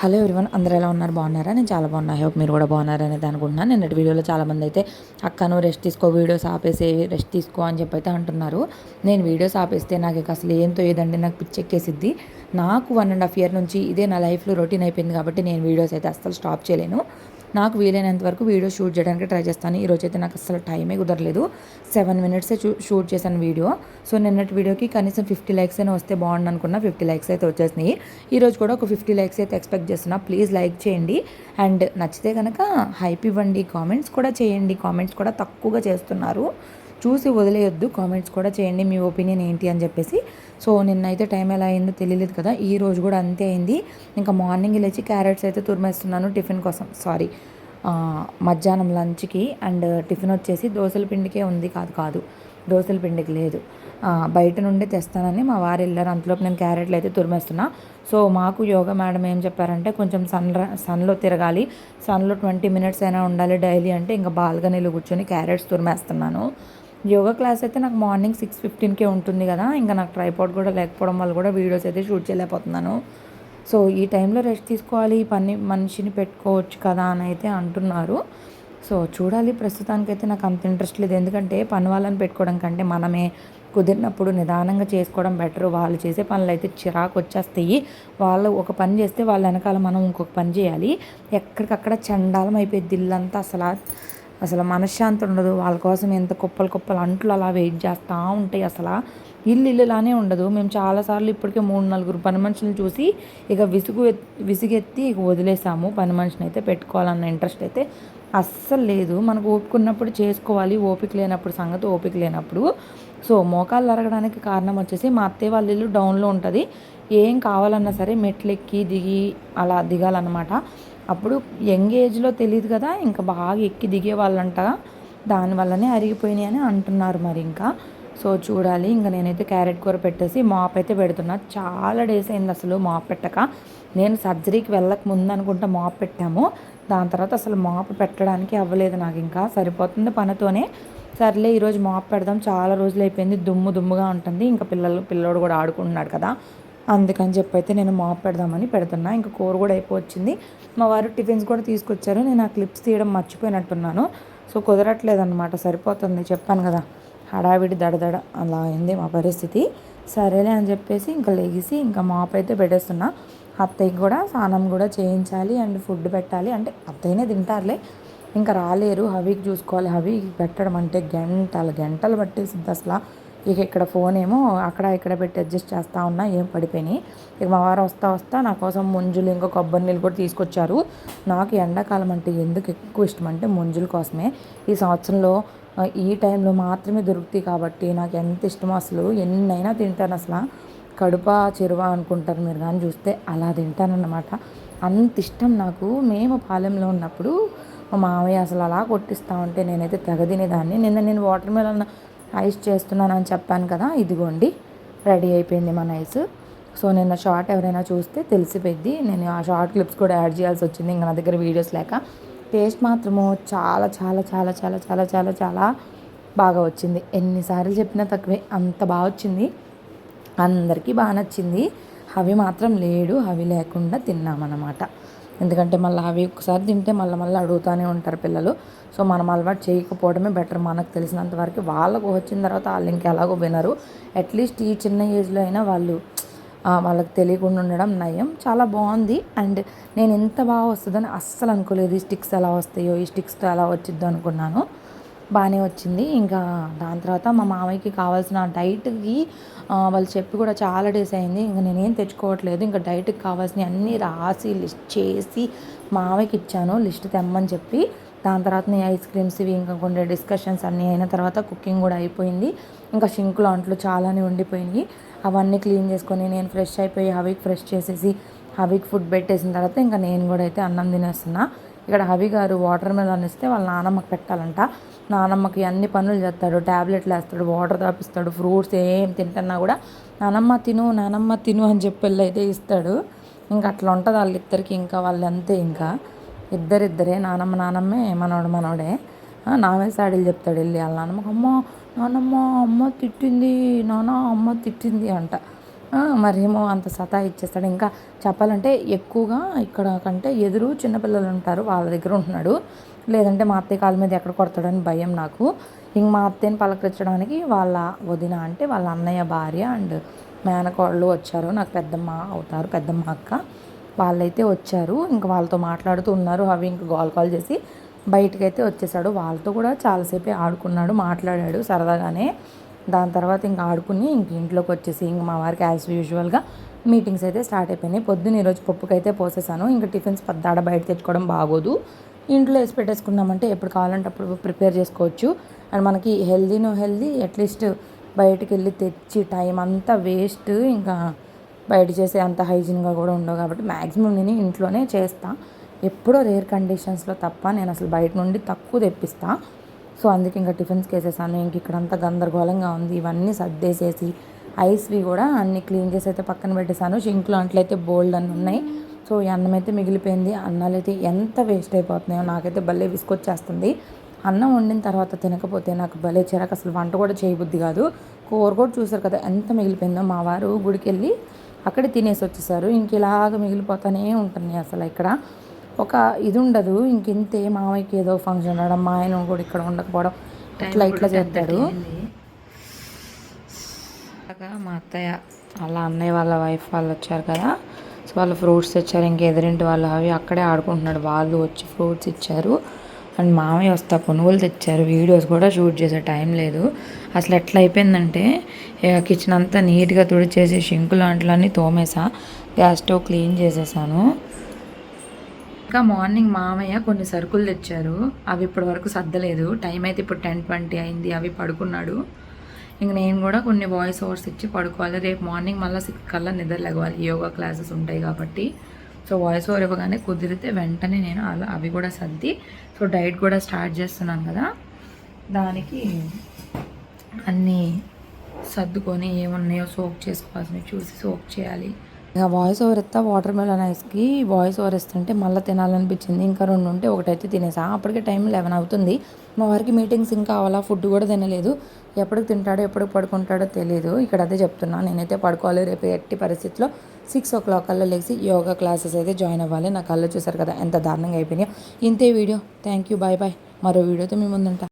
Hello everyone, అందరూ ఎలా ఉన్నారు? బాగున్నారా? నేను చాలా బాగున్నా. హోప్ మీరు కూడా బాగున్నారనేది అనుకుంటున్నాను. నిన్నటి వీడియోలో చాలామంది అయితే అక్క నువ్వు రెస్ట్ తీసుకో, వీడియోస్ ఆపేసి రెస్ట్ తీసుకో అని చెప్పి అయితే అంటున్నారు. నేను వీడియోస్ ఆపేస్తే నాకు ఇక అసలు ఏం తోయదండి, నాకు పిచ్చెక్కేసిద్ది. నాకు 1.5 ఇయర్ నుంచి ఇదే నా లైఫ్లో రొటీన్ అయిపోయింది కాబట్టి నేను వీడియోస్ అయితే అస్సలు స్టాప్ చేయలేను. నాకు వీలైనంత వరకు వీడియో షూట్ చేయడానికి ట్రై చేస్తాను. ఈరోజు అయితే నాకు అసలు టైమే కుదరలేదు. 7 మినిట్సే షూట్ చేశాను వీడియో. సో నిన్నటి వీడియోకి కనీసం 50 లైక్స్ అయినా వస్తే బాగుండు అనుకున్నా. 50 లైక్స్ అయితే వచ్చేసినాయి. ఈరోజు కూడా ఒక 50 లైక్స్ అయితే ఎక్స్పెక్ట్ చేస్తున్నా. ప్లీజ్ లైక్ చేయండి అండ్ నచ్చితే కనుక హైప్ ఇవ్వండి. కామెంట్స్ కూడా చేయండి. కామెంట్స్ కూడా తక్కువగా చేస్తున్నారు, చూసి వదిలేయొద్దు. కామెంట్స్ కూడా చేయండి మీ ఒపీనియన్ ఏంటి అని చెప్పేసి. సో నిన్నైతే టైం ఎలా అయిందో తెలియలేదు కదా, ఈ రోజు కూడా అంతే అయింది. ఇంకా మార్నింగ్ లేచి క్యారెట్స్ అయితే తురిమేస్తున్నాను టిఫిన్ కోసం. మధ్యాహ్నం లంచ్కి. అండ్ టిఫిన్ వచ్చేసి దోశల పిండికే ఉంది. కాదు దోశల పిండికి లేదు, బయట నుండి తెస్తానని మా వారు వెళ్ళారు. అంతలోపు నేను క్యారెట్లు అయితే తురిమేస్తున్నా. సో మాకు యోగా మేడం ఏం చెప్పారంటే కొంచెం సన్లో తిరగాలి, సన్లో 20 మినిట్స్ అయినా ఉండాలి డైలీ అంటే ఇంకా బాల్కనీలో కూర్చొని క్యారెట్స్ తురిమేస్తున్నాను. యోగా క్లాస్ అయితే నాకు మార్నింగ్ 6:15కే ఉంటుంది కదా, ఇంకా నాకు ట్రైపాడ్ కూడా లేకపోవడం వల్ల కూడా వీడియోస్ అయితే షూట్ చేయలేకపోతున్నాను. సో ఈ టైంలో రెస్ట్ తీసుకోవాలి, పని మనిషిని పెట్టుకోవచ్చు కదా అని అయితే అంటున్నారు. సో చూడాలి. ప్రస్తుతానికైతే నాకు అంత ఇంట్రెస్ట్ లేదు, ఎందుకంటే పని వాళ్ళని పెట్టుకోవడం కంటే మనమే కుదిరినప్పుడు నిదానంగా చేసుకోవడం బెటర్. వాళ్ళు చేసే పనులు అయితే చిరాకు వచ్చేస్తాయి. వాళ్ళు ఒక పని చేస్తే వాళ్ళ వెనకాల మనం ఇంకొక పని చేయాలి. ఎక్కడికక్కడ చండాలం అయిపోయింది ఇల్లంతా. అసలు మనశ్శాంతి ఉండదు. వాళ్ళ కోసం ఎంత కుప్పలు అంట్లు అలా వెయిట్ చేస్తూ ఉంటాయి. అసలు ఇల్లులానే ఉండదు. మేము చాలాసార్లు ఇప్పటికే 3-4 పని మనుషులను చూసి ఇక విసిగెత్తి ఇక వదిలేసాము. పని మనిషిని అయితే పెట్టుకోవాలన్న ఇంట్రెస్ట్ అయితే అస్సలు లేదు. మనకు ఓపిక ఉన్నప్పుడు చేసుకోవాలి, ఓపిక లేనప్పుడు సంగతి ఓపిక లేనప్పుడు. సో మోకాళ్ళు అరగడానికి కారణం వచ్చేసి మా అత్తయ్య వాళ్ళ ఇల్లు డౌన్లో ఉంటుంది. ఏం కావాలన్నా సరే మెట్లు ఎక్కి దిగి అలా దిగాలన్నమాట. అప్పుడు యంగ్ ఏజ్లో తెలియదు కదా, ఇంకా బాగా ఎక్కి దిగే వాళ్ళంట, దానివల్లనే అరిగిపోయినాయి అని అంటున్నారు మరి. ఇంకా సో చూడాలి. ఇంకా నేనైతే క్యారెట్ కూర పెట్టేసి మాప్ అయితే పెడుతున్నా. చాలా డేస్ అయింది అసలు మాప్ పెట్టక. నేను సర్జరీకి వెళ్ళక ముందు అనుకుంటా మాప్ పెట్టాము. దాని తర్వాత అసలు మాప్ పెట్టడానికి అవ్వలేదు నాకు, ఇంకా సరిపోతుంది పనితోనే. సర్లే ఈరోజు మాప్ పెడదాం, చాలా రోజులు అయిపోయింది, దుమ్ముగా ఉంటుంది. ఇంకా పిల్లోడు కూడా ఆడుకుంటున్నాడు కదా, అందుకని చెప్పి అయితే నేను మాప్ పెడదామని పెడుతున్నా. ఇంకా కూర కూడా అయిపోవచ్చింది. మా వారు టిఫిన్స్ కూడా తీసుకొచ్చారు. నేను ఆ క్లిప్స్ తీయడం మర్చిపోయినట్టున్నాను. సో కుదరట్లేదు అనమాట. సరిపోతుంది, చెప్పాను కదా, హడావిడి దడదడ అలా అయింది మా పరిస్థితి. సరేలే అని చెప్పేసి ఇంకా లెగిసి ఇంకా మాప్ అయితే పెట్టేస్తున్నా. అత్తయ్యకి కూడా స్నానం కూడా చేయించాలి అండ్ ఫుడ్ పెట్టాలి. అంటే అత్తయ్యనే తింటారులే, ఇంకా రాలేరు. హవీకి చూసుకోవాలి. హవీకి పెట్టడం అంటే గంటలు పట్టేసింది అసలు. ఇక ఇక్కడ ఫోన్ ఏమో అక్కడ ఇక్కడ పెట్టి అడ్జస్ట్ చేస్తూ ఉన్నా, ఏం పడిపోయినాయి. ఇక మా వారు వస్తా నా కోసం ముంజులు ఇంకా కొబ్బరి నీళ్ళు కూడా తీసుకొచ్చారు. నాకు ఎండాకాలం అంటే ఎందుకు ఎక్కువ ఇష్టం అంటే ముంజుల కోసమే. ఈ సంవత్సరంలో ఈ టైంలో మాత్రమే దొరుకుతాయి కాబట్టి నాకు ఎంత ఇష్టమో, అసలు ఎన్నైనా తింటాను. అసలు కడుప చెరువ అనుకుంటారు మీరు కానీ చూస్తే, అలా తింటానన్నమాట. అంత ఇష్టం నాకు. మేము పాలెంలో ఉన్నప్పుడు మా మామయ్య అసలు అలా కొట్టిస్తూ ఉంటే నేనైతే తెగ తినేదాన్ని. నేను వాటర్ మెలన్ ఐస్ చేస్తున్నానని చెప్పాను కదా, ఇదిగోండి రెడీ అయిపోయింది మన ఐస్. సో నిన్న షార్ట్ ఎవరైనా చూస్తే తెలిసిపోయింది. నేను ఆ షార్ట్ క్లిప్స్ కూడా యాడ్ చేయాల్సి వచ్చింది, ఇంకా నా దగ్గర వీడియోస్ లేక. టేస్ట్ మాత్రము చాలా చాలా చాలా చాలా చాలా చాలా చాలా బాగా వచ్చింది. ఎన్నిసార్లు చెప్పినా తక్కువే, అంత బాగా వచ్చింది. అందరికీ బాగా నచ్చింది. హవి మాత్రం లేడు, హవి లేకుండా తిన్నామన్నమాట. ఎందుకంటే మళ్ళీ అవి ఒకసారి తింటే మళ్ళీ అడుగుతూనే ఉంటారు పిల్లలు. సో మనం అలవాటు చేయకపోవడమే బెటర్. మనకు తెలిసినంత వరకు వాళ్ళకు వచ్చిన తర్వాత వాళ్ళు ఇంకెలాగో వినరు. అట్లీస్ట్ ఈ చిన్న ఏజ్లో అయినా వాళ్ళకి తెలియకుండా ఉండడం నయం. చాలా బాగుంది. అండ్ నేను ఎంత బాగా వస్తుందని అస్సలు అనుకోలేదు. ఈ స్టిక్స్ ఎలా వస్తాయో, ఈ స్టిక్స్తో ఎలా వచ్చిద్దో అనుకున్నాను. బాగానే వచ్చింది. ఇంకా దాని తర్వాత మా మామయ్యకి కావాల్సిన డైట్కి వాళ్ళు చెప్పి కూడా చాలా డేస్ అయింది. ఇంకా నేనేం తెచ్చుకోవట్లేదు. ఇంకా డైట్కి కావాల్సినవి అన్నీ రాసి లిస్ట్ చేసి మామయ్యకి ఇచ్చాను, లిస్ట్ తెమ్మని చెప్పి. దాని తర్వాత ఐస్ క్రీమ్స్ ఇవి ఇంకా కొన్ని డిస్కషన్స్ అన్నీ అయిన తర్వాత కుకింగ్ కూడా అయిపోయింది. ఇంకా షింక్లో అంట్లు చాలానే ఉండిపోయినాయి. అవన్నీ క్లీన్ చేసుకొని నేను ఫ్రెష్ అయిపోయి హవీకి ఫ్రెష్ చేసేసి హవీకి ఫుడ్ పెట్టేసిన తర్వాత ఇంకా నేను కూడా అయితే అన్నం తినేస్తున్నా. ఇక్కడ హవి గారు వాటర్ మెలన్ ఇస్తే వాళ్ళ నానమ్మకి పెట్టాలంట. నానమ్మకి అన్ని పనులు చేస్తాడు, ట్యాబ్లెట్లు వేస్తాడు, వాటర్ తాపిస్తాడు, ఫ్రూట్స్ ఏం తింటున్నా కూడా నానమ్మ తిను అని చెప్పి వెళ్ళి అయితే ఇస్తాడు. ఇంకా అట్లా ఉంటుంది వాళ్ళిద్దరికి. ఇంకా వాళ్ళు అంతే, ఇంకా ఇద్దరే నానమ్మే, మనోడే. నామే సాడీలు చెప్తాడు వెళ్ళి వాళ్ళ నానమ్మకి. అమ్మ తిట్టింది నాన్న, అమ్మ తిట్టింది అంట. మరేమో అంత ఇచ్చేస్తాడు. ఇంకా చెప్పాలంటే ఎక్కువగా ఇక్కడ కంటే ఎదురు చిన్నపిల్లలు ఉంటారు, వాళ్ళ దగ్గర ఉంటున్నాడు. లేదంటే మా అత్తయ్య కాళ్ళ మీద ఎక్కడ కొడతాడని భయం నాకు. ఇంక మా అత్తయ్యని పలకరించడానికి వాళ్ళ వదిన అంటే వాళ్ళ అన్నయ్య భార్య అండ్ మేనకోడలు వచ్చారు. నాకు పెద్దమ్మ అవుతారు, పెద్దమ్మ అక్క. వాళ్ళైతే వచ్చారు. ఇంక వాళ్ళతో మాట్లాడుతూ ఉన్నారు. అవి ఇంక కాల్ చేసి బయటకైతే వచ్చేసాడు. వాళ్ళతో కూడా చాలాసేపే ఆడుకున్నాడు, మాట్లాడాడు సరదాగానే. దాని తర్వాత ఇంక ఆడుకుని ఇంక ఇంట్లోకి వచ్చేసి ఇంక మా వారికి యాజ్ యూజువల్గా మీటింగ్స్ అయితే స్టార్ట్ అయిపోయినాయి. పొద్దున్న ఈరోజు పప్పుకైతే పోసేసాను. ఇంకా టిఫిన్స్ పెద్దాడ బయట తెచ్చుకోవడం బాగోదు. ఇంట్లో వేసి పెట్టేసుకున్నామంటే ఎప్పుడు కావాలంటే అప్పుడు ప్రిపేర్ చేసుకోవచ్చు. అండ్ మనకి హెల్దీ అట్లీస్ట్ బయటికి వెళ్ళి తెచ్చి టైం అంతా వేస్ట్. ఇంకా బయట చేసే అంత హైజీన్గా కూడా ఉండవు కాబట్టి మ్యాక్సిమం నేను ఇంట్లోనే చేస్తాను. ఎప్పుడో రేర్ కండిషన్స్లో తప్ప నేను అసలు బయట నుండి తక్కువ తెప్పిస్తాను. సో అందుకే ఇంకా టిఫిన్స్కి వేసేసాను. ఇంక ఇక్కడంతా గందరగోళంగా ఉంది. ఇవన్నీ సర్దేసేసి ఐస్వి కూడా అన్నీ క్లీన్ చేసి అయితే పక్కన పెట్టేశాను. షింక్లో అంట్లయితే బోల్డ్ అన్నీ ఉన్నాయి. సో ఈ అన్నం అయితే మిగిలిపోయింది. అన్నాలు అయితే ఎంత వేస్ట్ అయిపోతున్నాయో నాకైతే భలే విసుకొచ్చేస్తుంది. అన్నం వండిన తర్వాత తినకపోతే నాకు భలే చిరాకు. అసలు వంట కూడా చేయబుద్ధి కాదు. కూర కూడా చూసారు కదా ఎంత మిగిలిపోయిందో. మా వారు గుడికి వెళ్ళి అక్కడే తినేసి వచ్చేసారు. ఇంక ఇలాగ మిగిలిపోతానే ఉంటుంది. అసలు ఇక్కడ ఒక ఇది ఉండదు. ఇంతే మామయ్యకి ఏదో ఫంక్షన్ ఉండడం, మా ఆయన కూడా ఇక్కడ ఉండకపోవడం, ఇట్లా చేస్తాడు. మా అత్తయ్య అలా అన్నయ్య వాళ్ళ వైఫ్ వాళ్ళు వచ్చారు కదా, సో వాళ్ళు ఫ్రూట్స్ తెచ్చారు. ఇంక ఎదురింటి వాళ్ళు అవి అక్కడే ఆడుకుంటున్నాడు. వాళ్ళు వచ్చి ఫ్రూట్స్ ఇచ్చారు. అండ్ మామయ్య వస్తా పునుగులు తెచ్చారు. వీడియోస్ కూడా షూట్ చేసే టైం లేదు. అసలు ఎట్లా అయిపోయిందంటే కిచెన్ అంతా నీట్గా తుడిచేసి షింకులు అంట్లన్నీ తోమేసా, గ్యాస్ స్టవ్ క్లీన్ చేసేసాను. ఇంకా మార్నింగ్ మామయ్య కొన్ని సరుకులు తెచ్చారు. అవి ఇప్పటి వరకు సర్దలేదు. టైం అయితే ఇప్పుడు 10:20 అయింది. అవి పడుకున్నాడు. ఇంక నేను కూడా కొన్ని వాయిస్ ఓవర్స్ ఇచ్చి పడుకోవాలి. రేపు మార్నింగ్ మళ్ళీ 6 కల్లా నిద్ర లెగవాలి. యోగా క్లాసెస్ ఉంటాయి కాబట్టి. సో వాయిస్ ఓవర్ ఇవ్వగానే కుదిరితే వెంటనే నేను అవి కూడా సర్ది, సో డైట్ కూడా స్టార్ట్ చేస్తున్నాను కదా, దానికి అన్నీ సర్దుకొని ఏమున్నాయో సోక్ చేసుకోవాల్సినవి చూసి సోక్ చేయాలి. ఇక వాయిస్ ఓవర్ ఇస్తా వాటర్ మెలన్ ఐస్కి వాయిస్ ఓవర్ ఇస్తుంటే మళ్ళీ తినాలనిపించింది. ఇంకా 2 ఉంటే ఒకటైతే తినేసా. అప్పటికే టైం 11 అవుతుంది. మా వారికి మీటింగ్స్ ఇంకా అవ్వాలా, ఫుడ్ కూడా తినలేదు. ఎప్పటికి తింటాడో ఎప్పటికి పడుకుంటాడో తెలియదు. ఇక్కడ అదే చెప్తున్నా, నేనైతే పడుకోవాలి. రేపు ఎట్టి పరిస్థితిలో 6 o'clock కల్లా లేచి యోగా క్లాసెస్ అయితే జాయిన్ అవ్వాలి. నా కళ్ళు చూసారు కదా ఎంత దారుణంగా అయిపోయినాయో. ఇంతే వీడియో. Thank you, bye. మరో వీడియోతో మీ ముందుంటా.